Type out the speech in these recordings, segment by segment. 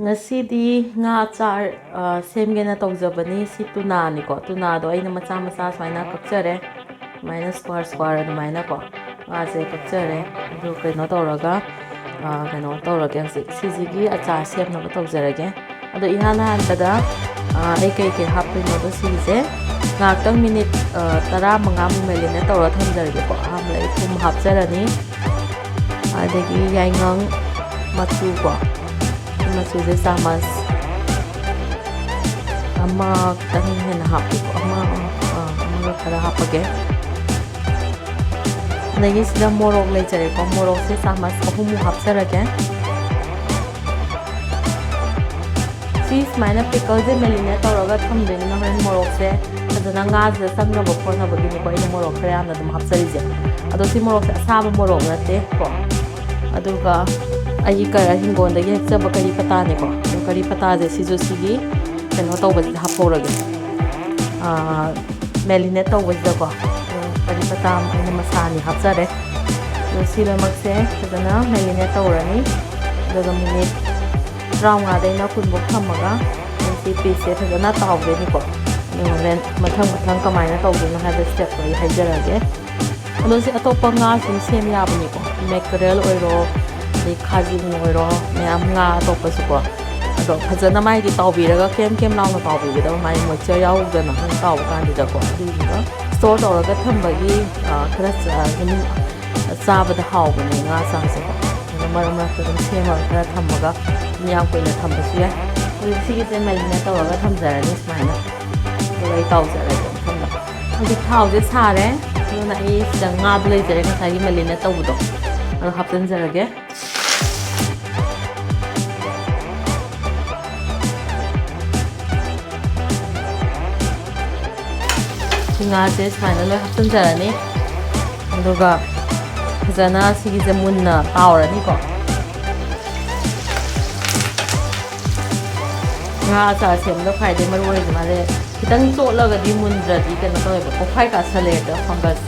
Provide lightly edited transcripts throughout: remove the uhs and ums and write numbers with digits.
ꯉꯁꯤꯗꯤ ꯉꯥ ꯁꯦꯝꯒꯦꯅ ꯇꯧꯖꯕꯅꯤ ꯁꯤ ꯇꯨꯅꯥꯅꯤꯀꯣ ꯇꯨꯅꯥꯗꯣ ꯑꯩꯅ ꯃꯆꯥ ꯃꯆꯥ ꯁꯨꯃꯥꯏꯅ ꯀꯛꯆꯔꯦ ꯁꯨꯃꯥꯏꯅ ꯁ꯭ꯀ꯭ꯋꯥꯔ ꯑꯗꯨꯃꯥꯏꯅꯀꯣ ꯉꯥꯁꯦ ꯀꯛꯆꯔꯦ ꯑꯗꯨ ꯀꯩꯅꯣ ꯇꯧꯔꯒ ꯀꯩꯅꯣ ꯇꯧꯔꯒꯦ ꯍꯧꯖꯤꯛ ꯁꯤꯁꯤꯒꯤ ꯑꯆꯥꯔ ꯁꯦꯝꯅꯕ ꯇꯧꯖꯔꯒꯦ ꯑꯗꯣ ꯏꯍꯥꯟ ꯍꯥꯟꯕꯗ ꯑꯩ ꯀꯩꯀꯩ ꯍꯥꯞꯇꯣꯏꯅꯣꯗꯣ ꯁꯤꯒꯤꯁꯦ ꯉꯥꯏꯍꯥꯛꯇꯪ ꯃꯤꯅꯤꯠ 15ꯃꯨꯛ ꯃꯦꯔꯤꯅꯦꯠ ꯇꯧꯔꯒ ꯊꯝꯖꯔꯒꯦꯀꯣ ꯑꯍꯥꯟꯕꯗ ꯑꯩ ꯊꯨꯝ ꯍꯥꯞꯆꯔꯅꯤ ꯑꯗꯒꯤ ꯌꯥꯏꯉꯪ ꯃꯆꯨꯀꯣ ꯃꯆꯨꯁꯦ ꯆꯥꯃꯁ ꯑꯃꯈꯛꯇꯪ ꯍꯦꯟꯅ ꯍꯥꯞꯄꯦꯀꯣ ꯑꯃꯒ ꯈꯔ ꯍꯥꯞꯄꯒꯦ ꯑꯗꯒꯤ ꯁꯤꯗ ꯃꯣꯔꯣꯛ ꯂꯩꯖꯔꯦꯀꯣ ꯃꯣꯔꯣꯛꯁꯦ ꯆꯥꯃꯁ 3ꯃꯨꯛ ꯍꯥꯞꯆꯔꯒꯦ ꯁꯤ ꯁꯨꯃꯥꯏꯅ ꯄꯤꯀꯜꯁꯦ ꯃꯦꯔꯤꯅꯦꯠ ꯇꯧꯔꯒ ꯊꯝꯗꯣꯏꯅꯤꯅ ꯍꯣꯔꯦꯟ ꯃꯣꯔꯣꯛꯁꯦ ꯐꯖꯅ ꯉꯥꯁꯤꯗ ꯆꯪꯅꯕ ꯈꯣꯠꯅꯕꯒꯤꯅꯤꯀꯣ ꯑꯩꯅ ꯃꯣꯔꯣꯛ ꯈꯔ ꯌꯥꯝꯅ ꯑꯗꯨꯝ ꯍꯥꯞꯆꯔꯤꯁꯦ ꯑꯗꯣ ꯁꯤ ꯃꯣꯔꯣꯛꯁꯦ ꯑꯁꯥꯕ ꯃꯣꯔꯣꯛ ꯅꯠꯇꯦꯀꯣ ꯑꯗꯨꯒ ꯑꯩꯒꯤ ꯍꯤꯡꯒꯣꯜꯗꯒꯤ ꯍꯦꯛꯆꯕ ꯀꯔꯤ ꯄꯇꯥꯅꯤꯀꯣ ꯑꯗꯣ ꯀꯔꯤ ꯄꯇꯥꯁꯦ ꯁꯤꯁꯨ ꯁꯤꯒꯤ ꯀꯩꯅꯣ ꯇꯧꯕꯁꯤꯗ ꯍꯥꯞꯍꯧꯔꯒꯦ ꯃꯦꯔꯤꯅꯦꯠ ꯇꯧꯕꯁꯤꯗꯀꯣ ꯀꯔꯤ ꯄꯇꯥ ꯑꯩꯅ ꯃꯁꯥꯅꯤ ꯍꯥꯞꯆꯔꯦ ꯑꯗꯣ ꯁꯤ ꯂꯣꯏꯅꯃꯛꯁꯦ ꯐꯖꯅ ꯃꯦꯔꯤꯅꯦꯠ ꯇꯧꯔꯅꯤ ꯑꯗꯨꯒ ꯃꯤꯅꯤꯠ 15ꯗꯩꯅ 20ꯐꯥꯎ ꯊꯝꯃꯒ ꯁꯤ ꯄꯤꯁꯁꯦ ꯐꯖꯅ ꯇꯥꯎꯗꯣꯏꯅꯤꯀꯣ ꯑꯗꯨꯒ ꯍꯣꯔꯦꯟ ꯃꯊꯪ ꯀꯃꯥꯏꯅ ꯇꯧꯗꯣꯏꯅꯣ ꯍꯥꯏꯕ ꯁ꯭ꯇꯦꯞꯇꯣ ꯑꯩ ꯍꯥꯏꯖꯔꯛꯑꯒꯦ ꯑꯗꯣ ꯁꯤ ꯑꯇꯣꯞꯄ ꯉꯥꯁꯨ ꯁꯦꯝ ꯌꯥꯕꯅꯤꯀꯣ ꯃꯦꯀꯔꯦꯜ ꯑꯣꯏꯔꯣ ꯑꯗꯩ ꯈꯥꯖꯤꯡ ꯑꯣꯏꯔꯣ ꯃꯌꯥꯝ ꯉꯥ ꯑꯇꯣꯞꯄꯁꯨꯀꯣ ꯑꯗꯣ ꯐꯖꯅ ꯃꯥꯏꯗꯤ ꯇꯥꯎꯕꯤꯔꯒ ꯀꯦꯝ ꯂꯥꯎꯅ ꯇꯥꯎꯕꯤꯒꯗꯕ ꯃꯥꯏ ꯃꯣꯏꯆꯔ ꯌꯥꯎꯗꯅ ꯇꯥꯎꯕ ꯀꯥꯟꯗꯨꯗꯀꯣ ꯑꯗꯨꯗꯨꯒ ꯁ꯭ꯇꯣꯔ ꯇꯧꯔꯒ ꯊꯝꯕꯒꯤ ꯈꯔ ꯑꯗꯨꯝ ꯆꯥꯕꯗ ꯍꯥꯎꯕꯅꯦ ꯉꯥ ꯆꯥꯁꯦꯀꯣ ꯑꯗꯨꯅ ꯃꯔꯛ ꯃꯔꯛꯇ ꯑꯗꯨꯝ ꯁꯦꯝꯃꯒ ꯈꯔ ꯊꯝꯃꯒ ꯌꯥꯝ ꯀꯨꯏꯅ ꯊꯝꯕꯁꯨ ꯌꯥꯏ ꯍꯧꯖꯤꯛ ꯁꯤꯒꯤꯁꯦ ꯃꯦꯔꯤꯅꯦꯠ ꯇꯧꯔꯒ ꯊꯝꯖꯔꯅꯤ ꯁꯨꯃꯥꯏꯅ ꯑꯗꯨꯒ ꯑꯩ ꯇꯥꯎꯖꯔꯒꯦ ꯃꯊꯪꯗ ꯍꯧꯖꯤꯛ ꯊꯥꯎꯁꯦ ꯁꯥꯔꯦ ꯑꯗꯨꯅ ꯑꯩ ꯁꯤꯗ ꯉꯥꯗꯣ ꯂꯩꯖꯔꯦ ꯉꯁꯥꯏꯒꯤ ꯃꯦꯔꯤꯅꯦꯠ ꯇꯧꯕꯗꯣ ꯑꯗꯣ ꯍꯥꯞꯆꯤꯟꯖꯔꯒꯦ ꯉꯥꯁꯦ ꯁꯨꯃꯥꯏꯅ ꯂꯣꯏ ꯍꯥꯞꯆꯤꯟꯖꯔꯅꯤ ꯑꯗꯨꯒ ꯐꯖꯅ ꯁꯤꯒꯤꯁꯦ ꯃꯨꯟꯅ ꯇꯥꯎꯔꯅꯤꯀꯣ ꯉꯥ ꯑꯆꯥꯔ ꯁꯦꯝꯕꯗ ꯈ꯭ꯋꯥꯏꯗꯒꯤ ꯃꯔꯨ ꯑꯣꯏꯔꯤꯁꯦ ꯃꯥꯁꯦ ꯈꯤꯇꯪ ꯆꯣꯠꯂꯒꯗꯤ ꯃꯨꯟꯗ꯭ꯔꯗꯤ ꯀꯩꯅꯣ ꯇꯧꯋꯦꯕ ꯄꯣꯛꯈꯥꯏ ꯀꯥꯁꯜꯂꯦ ꯍꯦꯛꯇ ꯐꯪꯒꯁ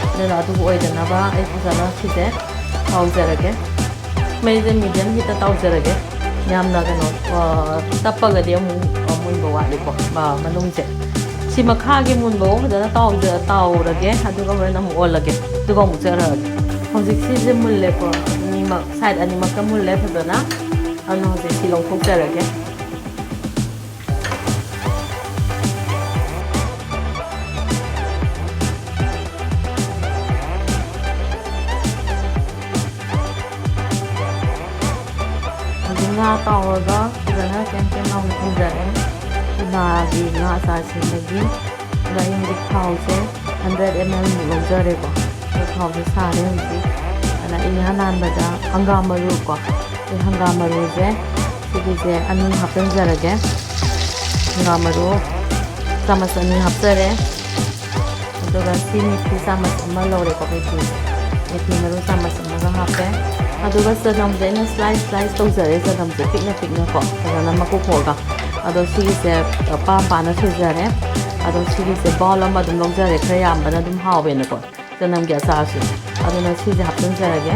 ꯑꯗꯨꯅ ꯑꯗꯨꯕꯨ ꯑꯣꯏꯗꯅꯕ ꯑꯩ ꯐꯖꯅ ꯁꯤꯁꯦ ꯇꯥꯎꯖꯔꯒꯦ ꯃꯩꯁꯦ ꯃꯤꯗꯤꯌꯝ ꯍꯤꯠꯇ ꯇꯥꯎꯖꯔꯒꯦ ꯌꯥꯝꯅ ꯀꯩꯅꯣ ꯇꯞꯄꯒꯗꯤ ꯑꯃꯨꯛ ꯃꯨꯟꯕ ꯋꯥꯠꯂꯤꯀꯣ ꯃꯅꯨꯡꯁꯦ ꯁꯤ ꯃꯈꯥꯒꯤ ꯃꯨꯟꯕꯐꯥꯎ ꯐꯖꯅ ꯇꯥꯎꯔꯒꯦ ꯑꯗꯨꯒ ꯍꯣꯔꯦꯟ ꯑꯃꯨꯛ ꯑꯣꯜꯂꯒꯦ ꯑꯗꯨꯒ ꯑꯃꯨꯛ ꯆꯠꯔꯛꯑꯒꯦ ꯍꯧꯖꯤꯛ ꯁꯤꯁꯦ ꯃꯨꯜꯂꯦꯀꯣ ꯑꯅꯤꯃꯛ ꯁꯥꯏꯠ ꯑꯅꯤꯃꯛꯇ ꯃꯨꯜꯂꯦ ꯐꯖꯅ ꯑꯗꯨꯅ ꯍꯧꯖꯤꯛ ꯁꯤ ꯂꯧꯊꯣꯛꯆꯔꯒꯦ ꯉꯥ ꯇꯥꯎꯔꯒ ꯐꯖꯅ ꯀꯦꯝ ꯂꯥꯎꯅ ꯊꯝꯖꯔꯦ ꯇꯨꯅꯥꯒꯤ ꯉꯥ ꯑꯆꯥꯔ ꯁꯦꯝꯕꯒꯤ ꯑꯗ ꯑꯩ ꯍꯧꯖꯤꯛ ꯊꯥꯎꯁꯦ 100 ml ꯃꯨꯛ ꯂꯧꯖꯔꯦꯀꯣ ꯑꯗꯣ ꯊꯥꯎꯁꯦ ꯁꯥꯔꯦ ꯍꯧꯖꯤꯛ ꯑꯗ ꯑꯩ ꯏꯍꯥꯟ ꯍꯥꯟꯕꯗ ꯍꯪꯒꯥꯝ ꯃꯔꯨ ꯀꯣ ꯑꯩ ꯍꯪꯒꯥꯝ ꯃꯔꯨꯁꯦ ꯁꯤꯒꯤꯁꯦ 2 ꯍꯥꯞꯆꯤꯟꯖꯔꯒꯦ ꯍꯪꯒꯥꯝ ꯃꯔꯨ ꯆꯥꯃꯁ 2 ꯍꯥꯞꯆꯔꯦ ꯑꯗꯨꯒ ꯁꯤ ꯃꯤꯊꯤ ꯆꯥꯃꯁ 1 ꯂꯧꯔꯦꯀꯣ ꯃꯤꯊꯤ ꯃꯔꯨ ꯆꯥꯃꯁ 1ꯒ ꯍꯥꯞꯄꯦ ꯑꯗꯨꯒ ꯆꯅꯝꯁꯦ ꯑꯩꯅ ꯁ꯭ꯂꯥꯏꯁ ꯇꯧꯖꯔꯦ ꯆꯅꯝꯁꯦ ꯄꯤꯛꯅꯀꯣ ꯐꯖꯅ ꯃꯀꯨ ꯈꯣꯛꯑꯒ ꯑꯗꯣ ꯁꯤꯒꯤꯁꯦ ꯄꯥꯅ ꯁꯣꯏꯖꯔꯦ ꯑꯗꯣ ꯁꯤꯒꯤꯁꯦ ꯕꯥꯎꯜ ꯑꯃ ꯑꯗꯨꯝ ꯂꯧꯖꯔꯦ ꯈꯔ ꯌꯥꯝꯕꯅ ꯑꯗꯨꯝ ꯍꯥꯎꯋꯦꯅꯀꯣ ꯆꯅꯝꯒꯤ ꯑꯆꯥꯔꯁꯦ ꯑꯗꯨꯅ ꯁꯤꯁꯦ ꯍꯥꯞꯆꯤꯟꯖꯔꯒꯦ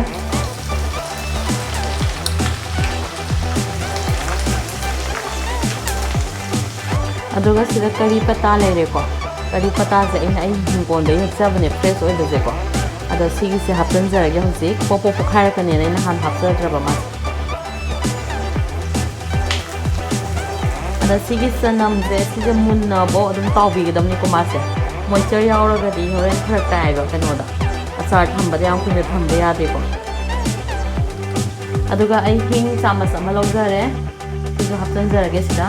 ꯑꯗꯨꯒ ꯁꯤꯗ ꯀꯔꯤ ꯄꯇꯥ ꯂꯩꯔꯦꯀꯣ ꯀꯔꯤ ꯄꯇꯥꯁꯦ ꯑꯩ ꯍꯤꯡꯒꯣꯜꯗꯒꯤ ꯍꯦꯛꯆꯕꯅꯦ ꯐ꯭ꯔꯦꯁ ꯑꯣꯏꯕꯁꯦꯀꯣ ꯑꯗꯣ ꯁꯤꯒꯤꯁꯦ ꯍꯥꯞꯆꯤꯟꯖꯔꯒꯦ ꯍꯧꯖꯤꯛ ꯄꯣꯛꯈꯥꯏꯔꯛꯀꯅꯦꯅ ꯑꯩꯅ ꯍꯥꯟꯅ ꯍꯥꯞꯆꯗ꯭ꯔꯕ ꯃꯥꯁꯦ ꯑꯗ ꯁꯤꯒꯤ ꯆꯅꯝꯁꯦ ꯁꯤꯁꯦ ꯃꯨꯟꯅꯐꯥꯎ ꯑꯗꯨꯝ ꯇꯥꯎꯕꯤꯒꯗꯕꯅꯤꯀꯣ ꯃꯥꯁꯦ ꯃꯣꯏꯆꯔ ꯌꯥꯎꯔꯒꯗꯤ ꯍꯣꯔꯦꯟ ꯐꯔꯛ ꯇꯥꯏꯑꯕ ꯀꯩꯅꯣꯗ ꯑꯆꯥꯔ ꯊꯝꯕꯗ ꯌꯥꯝ ꯀꯨꯏꯅ ꯊꯝꯕ ꯌꯥꯗꯦꯀꯣ ꯑꯗꯨꯒ ꯑꯩ ꯍꯤꯡ ꯆꯥꯃꯁ 1 ꯂꯧꯖꯔꯦ ꯁꯤꯁꯨ ꯍꯥꯞꯆꯤꯟꯖꯔꯒꯦ ꯁꯤꯗ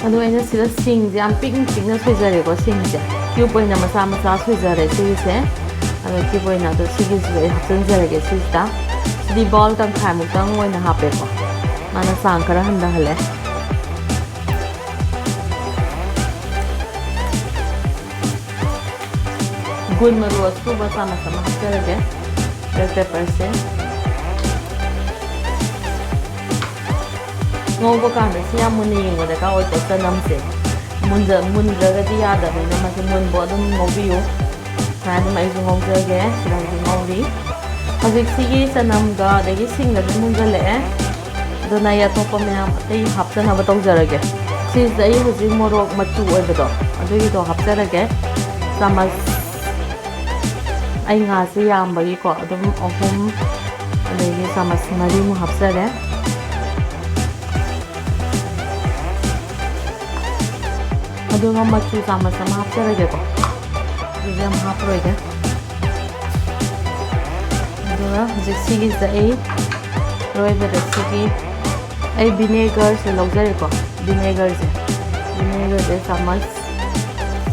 ꯑꯗꯣ ꯑꯩꯅ ꯁꯤꯗ ꯁꯤꯡꯁꯦ ꯌꯥꯝ ꯄꯤꯛꯅ ꯁꯣꯏꯖꯔꯦꯀꯣ ꯁꯤꯡꯁꯦ ꯀ꯭ꯌꯨꯕ ꯑꯣꯏꯅ ꯃꯆꯥ ꯁꯣꯏꯖꯔꯦ ꯁꯤꯒꯤꯁꯦ ꯑꯗꯣ ꯀ꯭ꯌꯨꯕ ꯑꯣꯏꯅ ꯑꯗꯣ ꯁꯤꯒꯤꯁꯤꯁꯨ ꯑꯩ ꯍꯥꯞꯆꯤꯟꯖꯔꯒꯦ ꯁꯤꯁꯤꯗ ꯁꯤꯗꯤ ꯕꯥꯎꯜ ꯇꯪꯈꯥꯏꯃꯨꯛꯇꯪ ꯑꯣꯏꯅ ꯍꯥꯞꯄꯦꯀꯣ ꯃꯥꯅ ꯆꯥꯡꯈꯔ ꯍꯟꯊꯍꯜꯂꯦ ꯒꯨꯟ ꯃꯔꯨ ꯑꯁꯨꯕ ꯆꯥꯃꯁ 1 ꯍꯥꯞꯆꯔꯒꯦ ꯔꯦꯗ ꯄꯦꯄꯔꯁꯦ ꯉꯧꯕ ꯀꯥꯟꯗ ꯁꯤ ꯌꯥꯝ ꯃꯨꯟꯅ ꯌꯦꯡꯕ ꯗꯔꯀꯥꯔ ꯑꯣꯏꯀꯣ ꯆꯅꯝꯁꯦ ꯃꯨꯟꯗ꯭ꯔꯒꯗꯤ ꯌꯥꯗꯕꯅꯤꯅ ꯃꯁꯤ ꯃꯨꯟꯕ ꯑꯗꯨꯝ ꯉꯧꯕꯤꯌꯨ ꯁꯨꯃꯥꯏꯅ ꯑꯗꯨꯝ ꯑꯩꯁꯨ ꯉꯧꯖꯒꯦ ꯁꯤꯗ ꯍꯧꯖꯤꯛ ꯉꯧꯔꯤ ꯍꯧꯖꯤꯛ ꯁꯤꯒꯤ ꯆꯅꯝꯒ ꯑꯗꯒꯤ ꯁꯤꯡꯒꯁꯨ ꯃꯨꯟꯖꯜꯂꯛꯑꯦ ꯑꯗꯨꯅ ꯑꯩ ꯑꯇꯣꯞꯄ ꯃꯌꯥꯝ ꯑꯇꯩ ꯍꯥꯞꯆꯅꯕ ꯇꯧꯖꯔꯒꯦ ꯁꯤꯁꯤꯗ ꯑꯩ ꯍꯧꯖꯤꯛ ꯃꯣꯔꯣꯛ ꯃꯆꯨ ꯑꯣꯏꯕꯗꯣ ꯑꯗꯨꯒꯤꯗꯣ ꯍꯥꯞꯆꯔꯒꯦ ꯆꯥꯃꯁ ꯑꯩ ꯉꯥꯁꯦ ꯌꯥꯝꯕꯒꯤꯀꯣ ꯑꯗꯨꯝ 3 ꯑꯗꯒꯤ ꯆꯥꯃꯁ 4ꯃꯨꯛ ꯍꯥꯞꯆꯔꯦ ꯑꯗꯨꯒ ꯃꯆꯨ ꯆꯥꯃꯁ 1 ꯍꯥꯞꯆꯔꯒꯦꯀꯣ ꯑꯗꯨꯗꯤ ꯌꯥꯝ ꯍꯥꯞꯄꯔꯣꯏꯒꯦ ꯑꯗꯨꯒ ꯍꯧꯖꯤꯛ ꯁꯤꯒꯤꯁꯤꯗ ꯑꯩ ꯑꯔꯣꯏꯕꯗ ꯁꯤꯒꯤ ꯑꯩ ꯚꯤꯅꯦꯒꯔꯁꯦ ꯂꯧꯖꯔꯦꯀꯣ ꯚꯤꯅꯦꯒꯔꯁꯦ ꯆꯥꯃꯁ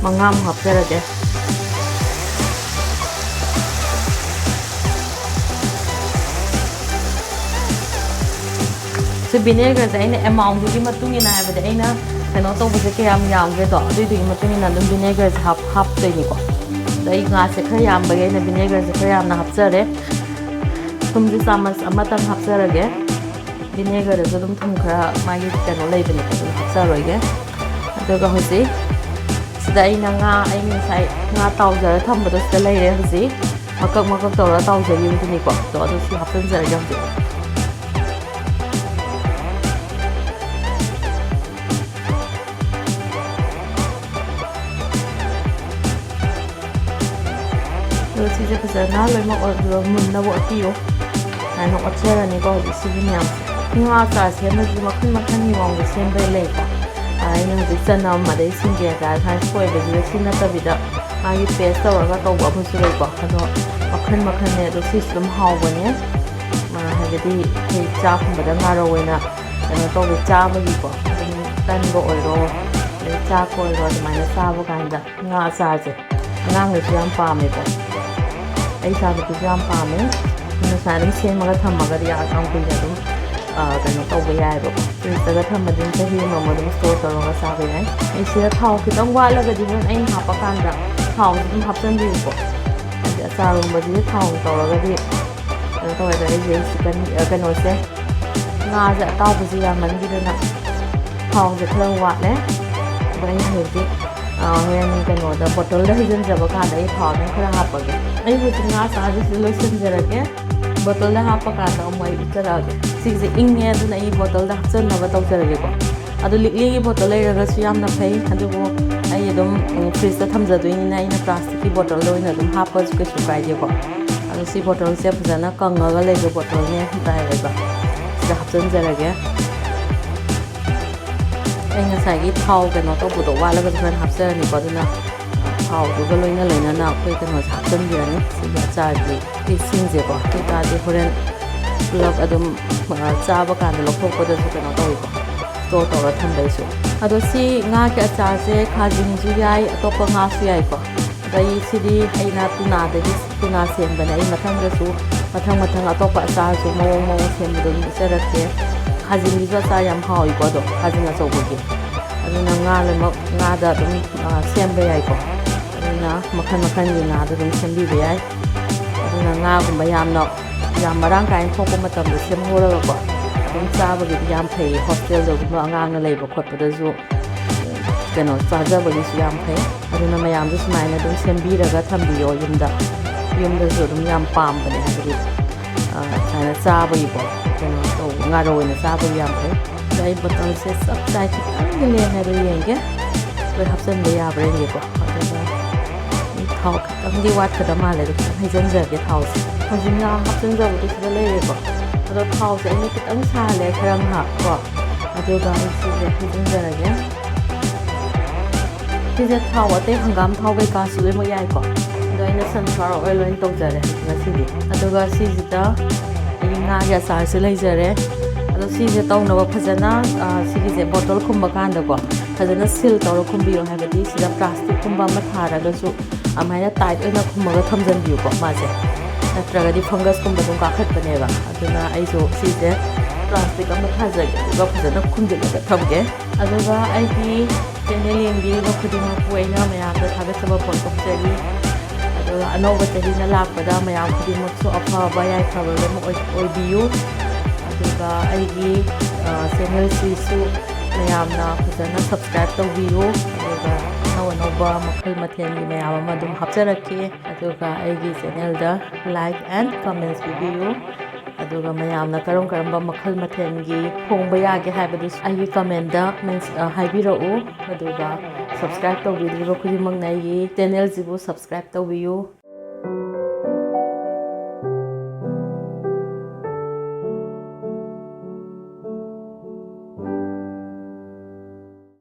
5ꯃꯨꯛ ꯍꯥꯞꯆꯔꯒꯦ ꯁꯤ ꯚꯤꯅꯦꯒꯔꯁꯦ ꯑꯩꯅ ꯑꯦꯃꯥꯎꯟꯗꯨꯒꯤ ꯃꯇꯨꯡ ꯏꯟꯅ ꯍꯥꯏꯕꯗꯤ ꯑꯩꯅ ꯀꯩꯅꯣ ꯇꯧꯕꯁꯦ ꯀꯌꯥꯝ ꯌꯥꯝꯒꯦꯗꯣ ꯑꯗꯨꯏꯗꯨꯒꯤ ꯃꯇꯨꯡ ꯏꯟꯅ ꯑꯗꯨꯝ ꯚꯤꯅꯦꯒꯔꯁꯦ ꯍꯥꯞꯇꯣꯏꯅꯤꯀꯣ ꯑꯗ ꯑꯩ ꯉꯥꯁꯦ ꯈꯔ ꯌꯥꯝꯕꯒꯤ ꯑꯩꯅ ꯚꯤꯅꯦꯒꯔꯁꯦ ꯈꯔ ꯌꯥꯝꯅ ꯍꯥꯞꯆꯔꯦ ꯊꯨꯝꯁꯦ ꯆꯥꯃꯁ 1ꯇꯪ ꯍꯥꯞꯆꯔꯒꯦ ꯚꯤꯅꯦꯒꯔꯗꯁꯨ ꯑꯗꯨꯝ ꯊꯨꯝ ꯈꯔ ꯃꯥꯒꯤ ꯀꯩꯅꯣ ꯂꯩꯕꯅꯤꯀꯣ ꯑꯗꯨꯝ ꯍꯥꯞꯆꯔꯣꯏꯒꯦ ꯑꯗꯨꯒ ꯍꯧꯖꯤꯛ ꯁꯤꯗ ꯑꯩꯅ ꯑꯩ ꯉꯁꯥꯏ ꯉꯥ ꯇꯥꯎꯖꯔ ꯊꯝꯕꯗꯣ ꯁꯤꯗ ꯂꯩꯔꯦ ꯍꯧꯖꯤꯛ ꯃꯀꯛ ꯇꯧꯔꯒ ꯇꯥꯎꯖꯈꯤꯕꯗꯨꯅꯤꯀꯣ ꯑꯗꯣ ꯁꯤ ꯍꯥꯞꯆꯤꯟꯖꯔꯒꯦ ꯍꯧꯖꯤꯛ ꯁꯤꯁꯦ ꯐꯖꯅ ꯂꯣꯏꯅꯃꯛ ꯃꯨꯟꯅꯕ ꯑꯣꯠꯄꯤꯌꯨ ꯁꯨꯃꯥꯏꯅ ꯑꯣꯠꯆꯔꯅꯤꯀꯣ ꯍꯧꯖꯤꯛ ꯁꯤꯒꯤ ꯃꯌꯥꯝꯁꯦ ꯉꯥ ꯑꯆꯥꯔ ꯁꯦꯝꯕꯁꯨ ꯃꯈꯜꯒꯤ ꯃꯑꯣꯡꯗ ꯁꯦꯝꯕ ꯂꯩꯀꯣ ꯑꯩꯅ ꯍꯧꯖꯤꯛ ꯆꯅꯝ ꯑꯗꯩ ꯁꯤꯡꯒꯤ ꯑꯆꯥꯔ ꯁꯨꯃꯥꯏꯅ ꯁꯣꯏꯕꯁꯤꯗ ꯁꯤ ꯅꯠꯇꯕꯤꯗ ꯃꯥꯒꯤ ꯄꯦꯁ ꯇꯧꯔꯒ ꯇꯧꯕ ꯑꯃꯁꯨ ꯂꯩꯀꯣ ꯑꯗꯣ ꯃꯈꯜꯅꯦ ꯑꯗꯣ ꯁꯤꯁꯨ ꯑꯗꯨꯝ ꯍꯥꯎꯕꯅꯦ ꯍꯥꯏꯕꯗꯤ ꯑꯩꯈꯣꯏ ꯆꯥꯛꯀꯨꯝꯕꯗ ꯉꯥꯔꯧ ꯑꯣꯏꯅ ꯀꯩꯅꯣ ꯇꯧꯕ ꯆꯥꯕꯒꯤꯀꯣ ꯑꯗꯨꯝ ꯇꯟꯕ ꯑꯣꯏꯔꯣ ꯑꯗꯩ ꯆꯥꯛꯀ ꯑꯣꯏꯔꯣ ꯑꯗꯨꯃꯥꯏꯅ ꯆꯥꯕ ꯀꯥꯟꯗ ꯉꯥ ꯑꯆꯥꯔꯁꯦ ꯑꯉꯥꯡꯈꯩꯁꯨ ꯌꯥꯝ ꯄꯥꯝꯃꯦꯀꯣ ꯑꯩ ꯏꯆꯥꯅꯨꯄꯤꯁꯨ ꯌꯥꯝ ꯄꯥꯝꯃꯦ ꯑꯗꯨꯅ ꯁꯨꯃꯥꯏꯅ ꯑꯗꯨꯝ ꯁꯦꯝꯃꯒ ꯊꯝꯃꯒꯗꯤ ꯌꯥꯝ ꯀꯨꯏꯅ ꯑꯗꯨꯝ ꯀꯩꯅꯣ ꯇꯧꯕ ꯌꯥꯏꯑꯕꯀꯣ ꯐ꯭ꯔꯤꯖꯇꯒ ꯊꯝꯃꯗꯤ ꯆꯍꯤ ꯑꯃꯃꯨꯛ ꯑꯗꯨꯝ ꯁ꯭ꯇꯣꯔ ꯇꯧꯔꯒ ꯆꯥꯕ ꯌꯥꯏ ꯑꯩ ꯁꯤꯗ ꯊꯥꯎ ꯈꯤꯇꯪ ꯋꯥꯠꯂꯒꯗꯤ ꯍꯣꯔꯦꯟ ꯑꯩꯅ ꯍꯥꯞꯄ ꯀꯥꯟꯗ ꯊꯥꯎꯁꯦ ꯑꯗꯨꯝ ꯍꯥꯞꯆꯤꯟꯕꯤꯌꯨꯀꯣ ꯍꯥꯏꯗꯤ ꯑꯆꯥꯔꯒꯨꯝꯕꯁꯤꯗꯤ ꯊꯥꯎ ꯇꯧꯔꯒꯗꯤ ꯀꯩꯅꯣ ꯇꯧꯋꯦꯗ ꯑꯩꯁꯦ ꯀꯩꯅꯣꯁꯦ ꯉꯥꯁꯦ ꯑꯇꯥꯎꯕꯁꯦ ꯌꯥꯝꯃꯟꯈꯤꯗꯅ ꯊꯥꯎꯁꯦ ꯈꯔ ꯋꯥꯠꯂꯦ ꯑꯗꯣ ꯑꯩꯅ ꯍꯧꯖꯤꯛ ꯍꯣꯔꯦꯟ ꯀꯩꯅꯣꯗ ꯕꯣꯇꯜꯗ ꯍꯩꯖꯤꯟꯖꯕ ꯀꯥꯟꯗ ꯑꯩ ꯊꯥꯎ ꯑꯗꯨꯝ ꯈꯔ ꯍꯥꯞꯄꯒꯦ ꯑꯩ ꯍꯧꯖꯤꯛ ꯉꯥ ꯑꯆꯥꯔꯁꯦ ꯁꯤꯗ ꯂꯣꯏꯁꯤꯟꯖꯔꯒꯦ ꯕꯣꯇꯜꯗ ꯍꯥꯞꯄ ꯀꯥꯟꯗ ꯑꯃꯨꯛ ꯑꯩ ꯎꯠꯆꯔꯛꯑꯒꯦ ꯁꯤꯁꯦ ꯏꯪꯉꯦ ꯑꯗꯨꯅ ꯑꯩ ꯕꯣꯇꯜꯗ ꯍꯥꯞꯆꯟꯅꯕ ꯇꯧꯖꯔꯒꯦꯀꯣ ꯑꯗꯣ ꯂꯤꯛꯂꯤꯒꯤ ꯕꯣꯇꯜ ꯂꯩꯔꯒꯁꯨ ꯌꯥꯝꯅ ꯐꯩ ꯑꯗꯨꯕꯨ ꯑꯩ ꯑꯗꯨꯝ ꯐ꯭ꯔꯤꯖꯇ ꯊꯝꯖꯗꯣꯏꯅꯤꯅ ꯑꯩꯅ ꯄ꯭ꯂꯥꯁꯇꯤꯛꯀꯤ ꯕꯣꯇꯜꯗ ꯑꯣꯏꯅ ꯑꯗꯨꯝ ꯍꯥꯞꯄꯁꯨ ꯀꯩꯁꯨ ꯀꯥꯏꯗꯦꯀꯣ ꯑꯗꯣ ꯁꯤ ꯕꯣꯇꯜꯁꯦ ꯐꯖꯅ ꯀꯪꯉꯒ ꯂꯩꯕ ꯕꯣꯇꯜꯅꯦ ꯗ꯭ꯔꯥꯏ ꯑꯣꯏꯕ ꯁꯤꯗ ꯍꯥꯞꯆꯤꯟꯖꯔꯒꯦ ꯑꯩ ꯉꯁꯥꯏꯒꯤ ꯊꯥꯎ ꯀꯩꯅꯣ ꯇꯧꯕꯗꯣ ꯋꯥꯠꯂꯒꯁꯨ ꯈꯔ ꯍꯥꯞꯆꯔꯅꯤꯀꯣ ꯑꯗꯨꯅ ꯊꯥꯎꯗꯨꯒ ꯂꯣꯏꯅꯅ ꯑꯩꯈꯣꯏ ꯀꯩꯅꯣꯁꯦ ꯍꯥꯞꯆꯤꯟꯕꯤꯔꯅꯤ ꯁꯤꯒꯤ ꯑꯆꯥꯔꯒꯤ ꯄꯤꯁꯁꯤꯡꯁꯦꯀꯣ ꯑꯗꯨꯏꯇꯥꯔꯗꯤ ꯍꯣꯔꯦꯟ ꯄꯨꯂꯞ ꯑꯗꯨꯝ ꯆꯥꯕ ꯀꯥꯟꯗ ꯂꯧꯊꯣꯛꯄꯗꯁꯨ ꯀꯩꯅꯣ ꯇꯧꯋꯤꯀꯣ ꯁ꯭ꯇꯣꯔ ꯇꯧꯔ ꯊꯝꯕꯩꯁꯨ ꯑꯗꯣ ꯁꯤ ꯉꯥꯒꯤ ꯑꯆꯥꯔꯁꯦ ꯈꯥꯖꯤꯡꯁꯨ ꯌꯥꯏ ꯑꯇꯣꯞꯄ ꯉꯥꯁꯨ ꯌꯥꯏꯀꯣ ꯑꯗꯩ ꯁꯤꯗꯤ ꯑꯩꯅ ꯇꯨꯅꯥ ꯁꯦꯝꯕꯅꯦ ꯑꯩ ꯃꯊꯪꯗꯁꯨ ꯃꯊꯪ ꯑꯇꯣꯞꯄ ꯑꯆꯥꯔꯁꯨ ꯃꯑꯣꯡ ꯁꯦꯝꯕꯗꯣ ꯑꯗꯨꯝ ꯎꯠꯆꯔꯛꯀꯦ ꯈꯥꯖꯤꯡꯒꯤꯁꯨ ꯑꯆꯥꯔ ꯌꯥꯝ ꯍꯥꯎꯏꯀꯣ ꯑꯗꯣ ꯈꯥꯖꯤꯡ ꯑꯆꯧꯕꯒꯤ ꯑꯗꯨꯅ ꯉꯥ ꯂꯣꯏꯅꯃꯛ ꯉꯥꯗ ꯑꯗꯨꯝ ꯁꯦꯝꯕ ꯌꯥꯏꯀꯣ ꯑꯗꯨꯅ ꯃꯈꯜꯒꯤ ꯉꯥꯗ ꯑꯗꯨꯝ ꯁꯦꯝꯕꯤꯕ ꯌꯥꯏ ꯑꯗꯨꯅ ꯉꯥꯒꯨꯝꯕ ꯌꯥꯝ ꯃꯔꯥꯡ ꯀꯥꯏꯅ ꯊꯣꯛꯄ ꯃꯇꯝꯗ ꯁꯦꯝꯍꯧꯔꯒꯀꯣ ꯑꯗꯨꯝ ꯆꯥꯕꯒꯤꯗꯤ ꯌꯥꯝ ꯐꯩ ꯍꯣꯁꯇꯦꯜꯗꯒꯨꯝꯕ ꯑꯉꯥꯡꯅ ꯂꯩꯕ ꯈꯣꯠꯄꯗꯁꯨ ꯀꯩꯅꯣ ꯆꯥꯖꯕꯒꯤꯁꯨ ꯌꯥꯝ ꯐꯩ ꯑꯗꯨꯅ ꯃꯌꯥꯝꯁꯨ ꯁꯨꯃꯥꯏꯅ ꯑꯗꯨꯝ ꯁꯦꯝꯕꯤꯔꯒ ꯊꯝꯕꯤꯌꯣ ꯌꯨꯝꯗꯁꯨ ꯑꯗꯨꯝ ꯌꯥꯝ ꯄꯥꯝꯕꯅꯦ ꯍꯥꯏꯕꯗꯤ ꯁꯨꯃꯥꯏꯅ ꯆꯥꯕꯒꯤꯀꯣ ꯀꯩꯅꯣ ꯇꯧꯕ ꯉꯥꯔꯧ ꯑꯣꯏꯅ ꯆꯥꯕꯒꯤ ꯌꯥꯝ ꯐꯩ ꯑꯗ ꯑꯩ ꯕꯣꯇꯜꯁꯦ ꯆꯞ ꯆꯥꯏ ꯈꯤꯇꯪꯗꯤ ꯂꯦꯝꯃꯦꯗꯣ ꯌꯦꯡꯒꯦ ꯑꯩꯈꯣꯏ ꯍꯥꯞꯆꯤꯟꯕ ꯌꯥꯕ꯭ꯔꯥ ꯌꯦꯡꯒꯦꯀꯣ ꯑꯗꯨꯒ ꯊꯥꯎ ꯈꯤꯇꯪꯗꯤ ꯋꯥꯠꯀꯗ ꯃꯥꯜꯂꯦ ꯑꯗꯣ ꯈꯤꯇꯪ ꯍꯩꯖꯤꯟꯖꯔꯒꯦ ꯊꯥꯎꯁꯦ ꯍꯧꯖꯤꯛ ꯉꯥ ꯍꯥꯞꯆꯤꯟꯖꯕꯗꯣ ꯁꯤꯗ ꯂꯩꯔꯦꯀꯣ ꯑꯗꯣ ꯊꯥꯎꯁꯦ ꯑꯩꯅ ꯈꯤꯇꯪ ꯁꯥꯍꯜꯂꯦ ꯈꯔ ꯉꯥꯏꯍꯥꯛꯀꯣ ꯑꯗꯨꯒ ꯑꯩ ꯁꯤꯁꯦ ꯍꯩꯖꯤꯟꯖꯔꯒꯦ ꯁꯤꯁꯦ ꯊꯥꯎ ꯑꯇꯩ ꯍꯪꯒꯥꯝ ꯊꯥꯎ ꯀꯩꯀꯥꯁꯨ ꯂꯣꯏꯅꯃꯛ ꯌꯥꯏꯀꯣ ꯑꯗꯣ ꯑꯩꯅ ꯁꯟꯐ꯭ꯂꯥꯋꯔ ꯑꯣꯏꯜ ꯑꯣꯏꯅ ꯇꯧꯖꯔꯦ ꯉꯁꯤꯗꯤ ꯑꯗꯨꯒ ꯁꯤꯁꯤꯗ ꯑꯩꯒꯤ ꯉꯥꯒꯤ ꯑꯆꯥꯔꯁꯦ ꯂꯩꯖꯔꯦ ꯑꯗꯣ ꯁꯤꯁꯦ ꯇꯧꯅꯕ ꯐꯖꯅ ꯁꯤꯒꯤꯁꯦ ꯕꯣꯇꯜ ꯈꯨꯝꯕ ꯀꯥꯟꯗꯀꯣ ꯐꯖꯅ ꯁꯤꯜ ꯇꯧꯔ ꯈꯨꯝꯕꯤꯌꯨ ꯍꯥꯏꯕꯗꯤ ꯁꯤꯗ ꯄ꯭ꯂꯥꯁꯇꯤꯛꯀꯨꯝꯕ ꯑꯃ ꯊꯥꯔꯒꯁꯨ ꯑꯗꯨꯃꯥꯏꯅ ꯇꯥꯏꯠ ꯑꯣꯏꯅ ꯈꯨꯝꯃꯒ ꯊꯝꯖꯟꯕꯤꯌꯨꯀꯣ ꯃꯥꯁꯦ ꯅꯠꯇ꯭ꯔꯒꯗꯤ ꯐꯪꯒꯁꯀꯨꯝꯕ ꯑꯗꯨꯝ ꯀꯥꯈꯠꯄꯅꯦꯕ ꯑꯗꯨꯅ ꯑꯩꯁꯨ ꯁꯤꯁꯦ プラス틱 ꯑꯃ ꯊꯥꯖꯒꯦ ꯑꯗꯨꯒ ꯐꯖꯅ ꯈꯨꯝꯖꯤꯜꯂꯒ ꯊꯝꯒꯦ ꯑꯗꯨꯒ ꯑꯩꯒꯤ ꯆꯦꯅꯦꯜ ꯌꯦꯡꯕꯤꯔꯤꯕ ꯈꯨꯗꯤꯡꯃꯛꯄꯨ ꯑꯩꯅ ꯃꯌꯥꯝꯗ ꯊꯥꯒꯠꯆꯕ ꯐꯣꯡꯗꯣꯛꯆꯔꯤ ꯑꯗꯨꯒ ꯑꯅꯧꯕ ꯆꯍꯤꯅ ꯂꯥꯛꯄꯗ ꯃꯌꯥꯝ ꯈꯨꯗꯤꯡꯃꯛꯁꯨ ꯑꯐꯕ ꯌꯥꯏꯐꯕ ꯂꯣꯏꯅꯃꯛ ꯑꯣꯏꯕꯤꯌꯨ ꯑꯗꯨꯒ ꯑꯩꯒꯤ ꯆꯦꯅꯦꯜꯁꯤꯁꯨ ꯃꯌꯥꯝꯅ ꯐꯖꯅ ꯁꯕꯁꯀ꯭ꯔꯥꯏꯕ ꯇꯧꯕꯤꯌꯨ ꯑꯗꯨꯒ ꯑꯅꯧꯕ ꯃꯈꯜ ꯃꯊꯦꯜꯒꯤ ꯃꯌꯥꯝ ꯑꯃ ꯑꯗꯨꯝ ꯍꯥꯞꯆꯔꯛꯀꯦ ꯑꯗꯨꯒ ꯑꯩꯒꯤ ꯆꯦꯅꯦꯜꯗ ꯂꯥꯏꯛ ꯑꯦꯟ ꯀꯃꯦꯟꯠꯁ ꯄꯤꯕꯤꯌꯨ ꯑꯗꯨꯒ ꯃꯌꯥꯝꯅ ꯀꯔꯝꯕ ꯃꯈꯜ ꯃꯊꯦꯜꯒꯤ ꯊꯣꯡꯕ ꯌꯥꯒꯦ ꯍꯥꯏꯕꯗꯨꯁꯨ ꯑꯩꯒꯤ ꯀꯃꯦꯟꯗ ꯍꯥꯏꯕꯤꯔꯛꯎ ꯑꯗꯨꯒ ꯁꯕꯁꯀ꯭ꯔꯥꯏꯕ ꯇꯧꯕꯤꯗ꯭ꯔꯤꯕ ꯈꯨꯗꯤꯡꯃꯛꯅ ꯑꯩꯒꯤ ꯆꯦꯅꯦꯜꯁꯤꯕꯨ ꯁꯕꯁꯀ꯭ꯔꯥꯏꯕ ꯇꯧꯕꯤꯌꯨ